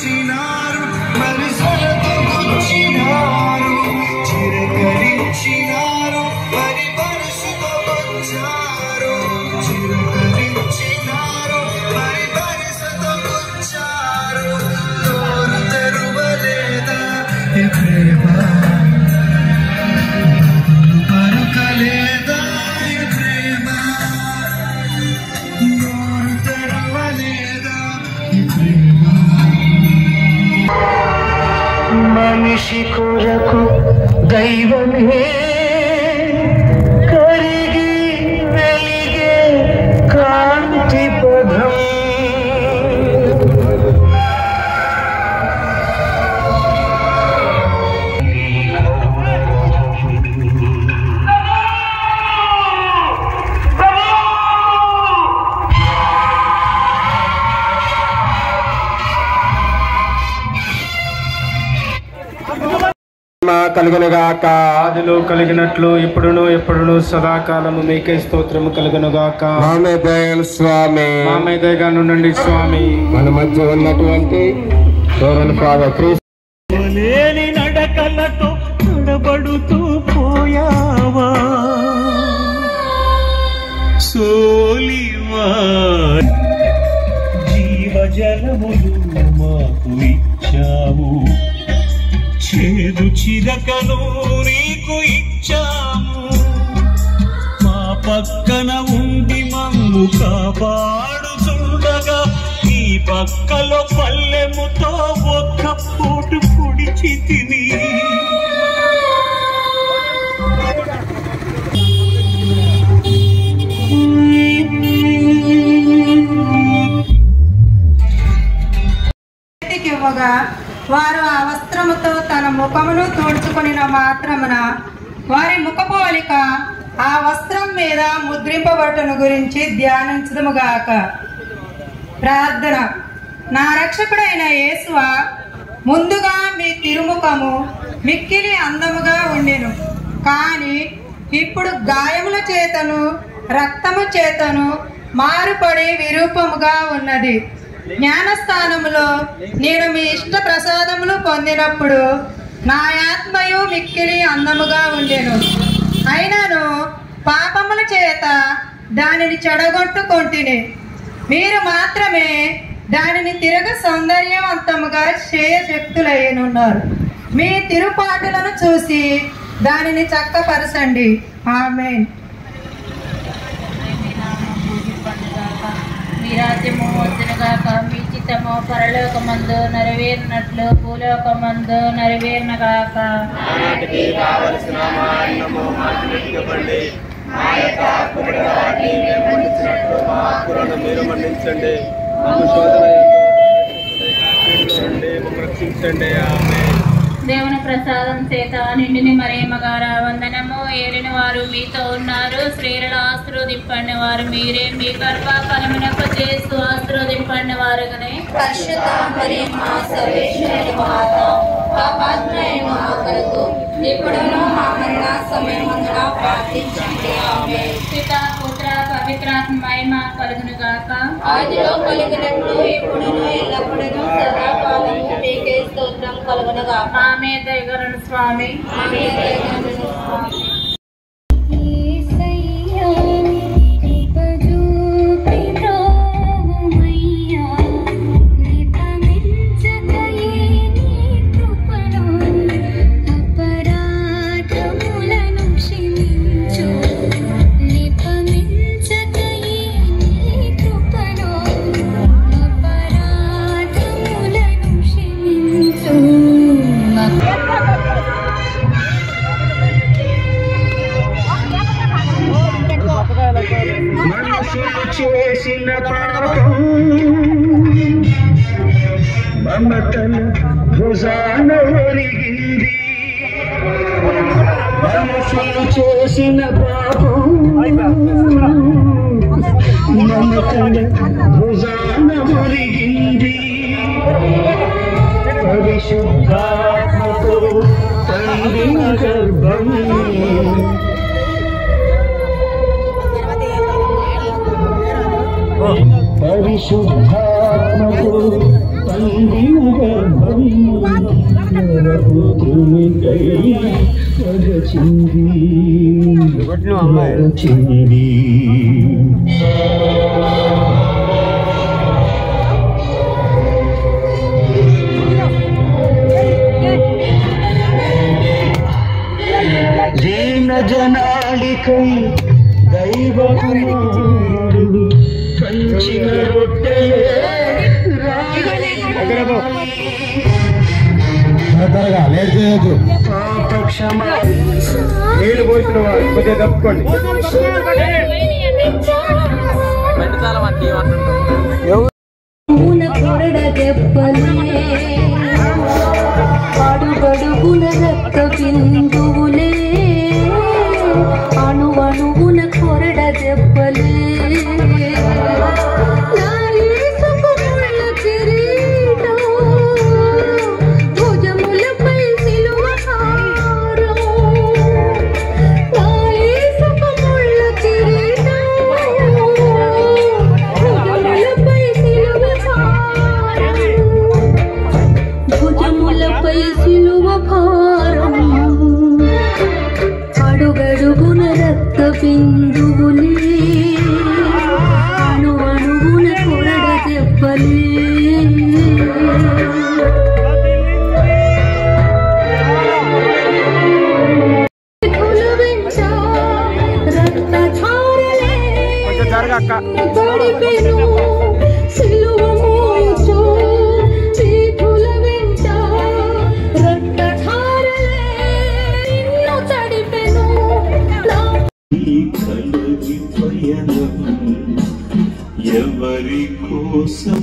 పలకరించినారు పరిసరతో వచ్చినారు చిరకరించినారు మరి పరిసతో వచ్చారు చిరకరించినారు మరి పరిసతో వచ్చారు నోరు తెరువలేదా ప్రేమ పలుకలేదా ప్రేమ నోరు తెరవలేదా ప్రేమ మనిషి కొరకు దైవమే కరిగి వెలిగే కాంతి పదం కలుగునుగాక. ఆదిలో కలిగినట్లు ఇప్పుడును ఎప్పుడును సదాకాలము మీకే స్తోత్రము కలుగునుగాక. స్వామి మా మీదగా నుండండి స్వామి. మన మధ్య ఉన్నటువంటి లేని నడకలతో నడబడుతూ పోయావా సోలివా జీవజలములు మాకు ఇచ్చావు చేదు చిరకను నీకు ఇచ్చాము మా పక్కన ఉండి మమ్ము కాపాడుచుండగా నీ పక్కలో పల్లెముతో ఒక్క పూటు పొడిచి తిని వారు ఆ వస్త్రముతో తన ముఖమును తుడుచుకొనిన మాత్రమున వారి ముఖపోలిక ఆ వస్త్రం మీద ముద్రింపబడుటను గురించి ధ్యానించదుముగాక. ప్రార్థన. నా రక్షకుడైన యేసువా, ముందుగా మీ తిరుముఖము మిక్కిలి అందముగా ఉండెను, కానీ ఇప్పుడు గాయముల చేతను రక్తము చేతను మారుపడి విరూపముగా ఉన్నది. జ్ఞానస్థానములో నేను మీ ఇష్ట ప్రసాదములు పొందినప్పుడు నా ఆత్మయు మిక్కిలి అందముగా ఉండెను. అయినను పాపముల చేత దానిని చెడగొట్టుకొంటిని. మీరు మాత్రమే దానిని తిరగ సౌందర్యవంతముగా చేయశక్తులయ్యనున్నారు. మీ తిరుపాటులను చూసి దానిని చక్కపరచండి. ఆమేన్. మీ రాజ్యము వచ్చునుగాక. మీ చిత్తము పరలోకమందు నెరవేరినట్లు భూలోకమందు నెరవేరునుగాక. మీరు మన్నించండి, రక్షించండి. దేవుని ప్రసాదం చేత నిండిని మరియమ్మగారా వందనము. ఏలిన వారు మీతో ఉన్నారు, స్త్రీలలో ఆశీర్వదింపండి వారు మీరే. మీ గర్భ ఫలమునకు చేస్తూ ఆశీర్వదింపండి వారు కదే. పరిశుద్ధ మరియమ్మ సర్వేశ్వరుని మాత, పాపాత్ములైన మా కొరకు ఇప్పుడును మా మరణ సమయమందున ప్రార్థించండి. ఆమేన్. పితా పుత్ర పవిత్రాత్మ మహిమ కలుగునుగాక. ఆదిలో కలిగినట్లు ఇప్పుడును ఎల్లప్పుడూ సదాకాలము మీకే స్తోత్రం కలుగునుగాక. ఆమె దయగలను స్వామి. చేసిన పాపం మమతను భుజాన ఒరిగింది. మనుషులు చేసిన పాపం మమతను భుజాన ఒరిగింది. పరిశుద్ధాత్మతో తండ్రి గర్భం పరిశుద్ధాత్మతో పండిన గర్భం నరపుత్రునికై వరచింది వరచింది. దీన జనాళికై దైవకుమారుడు పంచిన రొట్టెలే నీళ్ళు పోసిన వారు కొద్దిగా తప్పుకోండి. అడుగడుగున రక్త బిందువులే అణువణువున కొరడ దెబ్బలే భుజములపై సిలువ హారం నాయసముల కిరీటం భుజములపై సిలువ హారం భుజములపై సిలువ భారం అడుగడుగున రక్త బిందువులే అణువణువున కొరడ దెబ్బలే ఎవరి కోసం